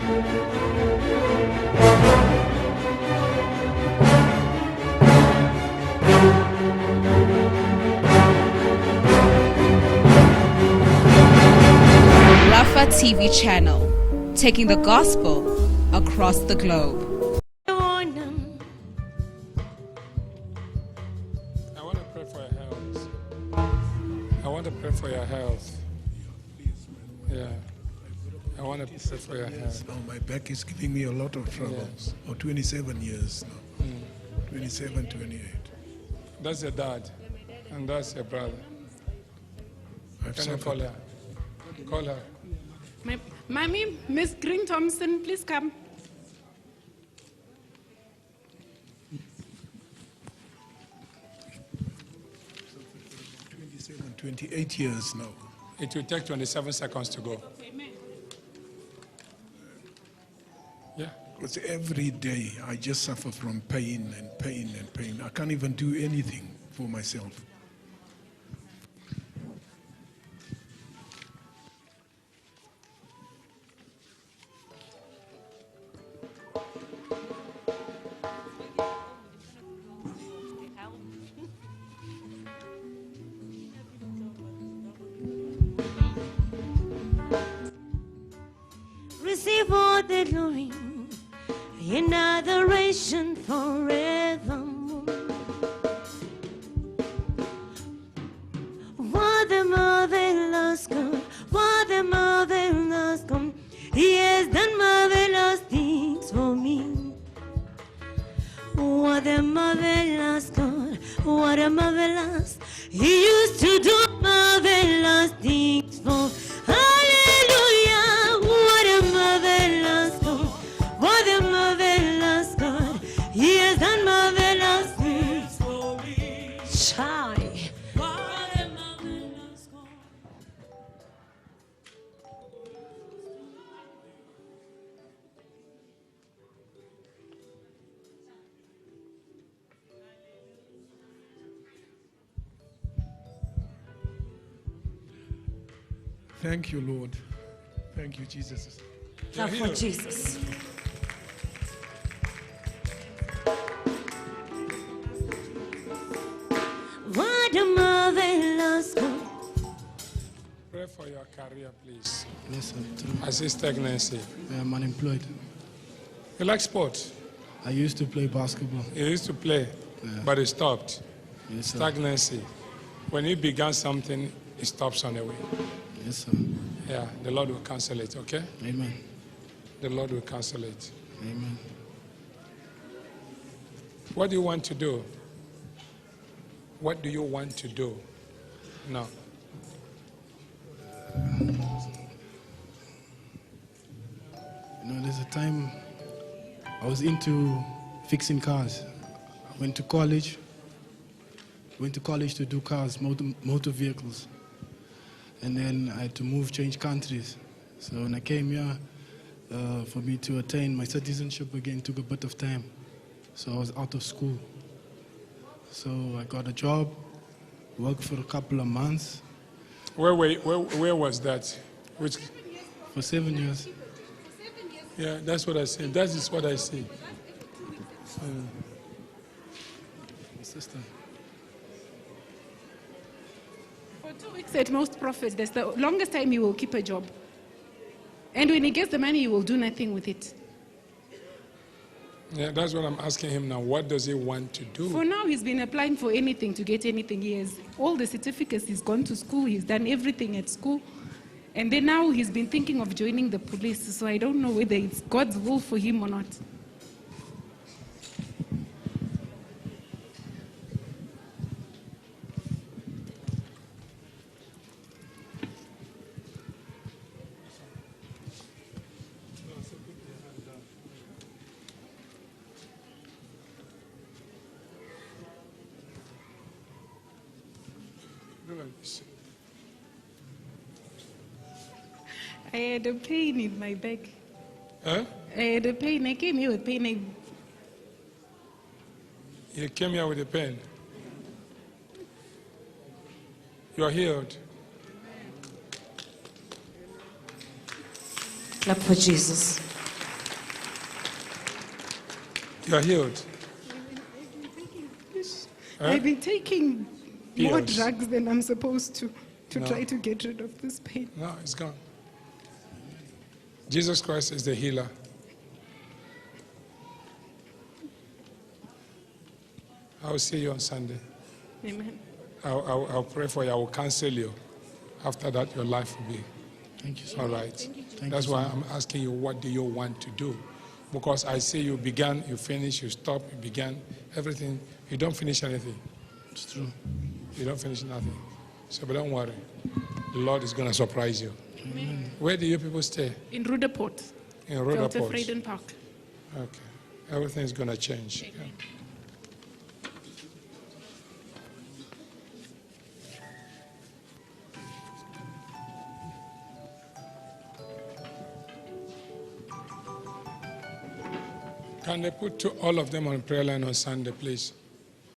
Rafa TV channel, taking the gospel across the globe. I want to pray for your health. I want to pray for your health. Yeah. I want to pray for your health. Now my back is giving me a lot of trouble. Yes. 27 years now. 27, 28. That's your dad, and that's your brother. I've Can you call her? Call her. Mommy, Miss Green Thompson, please come. Twenty-seven, 28 years now. It will take 27 seconds to go. Amen. Yeah. Because every day I just suffer from pain and pain and pain. I can't even do anything for myself. Receive all the glory in adoration forevermore. What a marvelous God, what a marvelous God. He has done marvelous things for me. What a marvelous God, what a marvelous. He used to do marvelous things for. Hallelujah, what a marvelous God, what a marvelous God. He has done marvelous things for me. Shy. What a marvelous God. Thank you, Lord. Thank you, Jesus. Clap for Jesus. What a marvelous God. Pray for your career, please. Yes, sir. I see stagnancy. I'm unemployed. You like sports? I used to play basketball. You used to play, but it stopped. Yes, sir. Stagnancy. When you began something, it stops on the way. Yes, sir. Yeah, the Lord will cancel it, okay? Amen. The Lord will cancel it. Amen. What do you want to do? What do you want to do? No. You know, there's a time I was into fixing cars. I went to college to do cars, motor vehicles. And then I had to change countries. So when I came here, for me to attain my citizenship again took a bit of time. So I was out of school. So I got a job, worked for a couple of months. Where was that? Which? For 7 years. Yeah, that's what I see. That is what I see. Sister. For 2 weeks at most, Prophet, that's the longest time he will keep a job. And when he gets the money, he will do nothing with it. Yeah, that's what I'm asking him now. What does he want to do? For now, he's been applying for anything to get anything. He has all the certificates. He's gone to school. He's done everything at school. And then now he's been thinking of joining the police. So I don't know whether it's God's will for him or not. I had a pain in my back. Huh? I had a pain. I came here with pain. You came here with a pain. You are healed. Clap for Jesus. You're healed. I've been taking more Pills. drugs than I'm supposed to No. try to get rid of this pain. No, it's gone. Jesus Christ is the healer. I will see you on Sunday. Amen. I'll pray for you. I will counsel you. After that, your life will be Thank you so all much. right. Thank That's you so why much. I'm asking you, what do you want to do? Because I see you began, you finish, you stop, you began, everything. You don't finish anything. It's true. You don't finish nothing. So, but don't worry. The Lord is going to surprise you. Amen. Where do you people stay? In Rudaport, In Delta Rudaport. Freden Park. Okay. Everything is going to change. Amen. Can they put all of them on prayer line on Sunday, please?